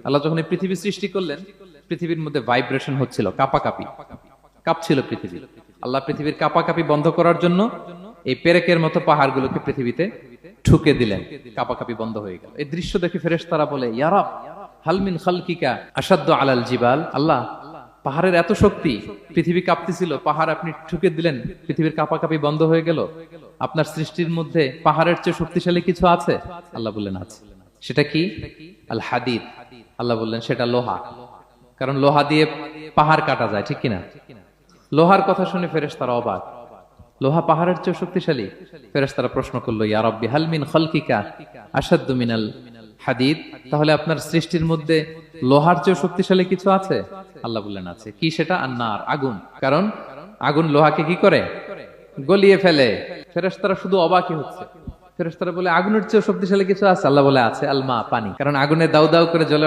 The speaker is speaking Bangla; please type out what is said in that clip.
আল্লাহ যখন এই পৃথিবী সৃষ্টি করলেন, পৃথিবীর মধ্যে ভাইব্রেশন হচ্ছিল, কাঁপাকাঁপি, কাঁপছিল পৃথিবী। আল্লাহ পৃথিবীর কাঁপাকাঁপি বন্ধ করার জন্য এই পেরেকের মতো পাহাড়গুলোকে পৃথিবীতে ঠুকে দিলেন, কাঁপাকাঁপি বন্ধ হয়ে গেল। এই দৃশ্য দেখে ফেরেশতারা বলে, ইয়া রাব, হাল মিন খালকিকা আসাদ্দু আলাল জিবাল। আল্লাহ, পাহাড়ের এত শক্তি, পৃথিবী কাঁপতেছিল, পাহাড় আপনি ঠুকে দিলেন, পৃথিবীর কাঁপাকাঁপি বন্ধ হয়ে গেল। আপনার সৃষ্টির মধ্যে পাহাড়ের চেয়ে শক্তিশালী কিছু আছে? আল্লাহ বললেন আছে। সেটা কি? আল হাদিদ। আল্লাহ বললেন সেটা লোহা। কারণ লোহা দিয়ে পাহাড় কাটা যায়, ঠিক কিনা? লোহার কথা শুনে ফেরেশতারা অবাক। লোহা পাহাড়ের চেয়ে শক্তিশালী? ফেরেশতারা প্রশ্ন করলো, ইয়া রাব্বি হাল মিন খালকিকা আশাদ্দু মিনাল হাদিদ। তাহলে আপনার সৃষ্টির মধ্যে লোহার চেয়ে শক্তিশালী কিছু আছে? আল্লাহ বললেন আছে। কি সেটা? আন্নার, আগুন। কারণ আগুন লোহাকে কি করে? গলিয়ে ফেলে। ফেরেশতারা শুধু অবাকই হচ্ছে। ফেরেশতারা বলে, আগুনের চেয়ে শক্তিশালী কিছু আছে? আল্লাহ বলে আছে, আল মা, পানি। কারণ আগুনে দাউ দাউ করে জ্বলে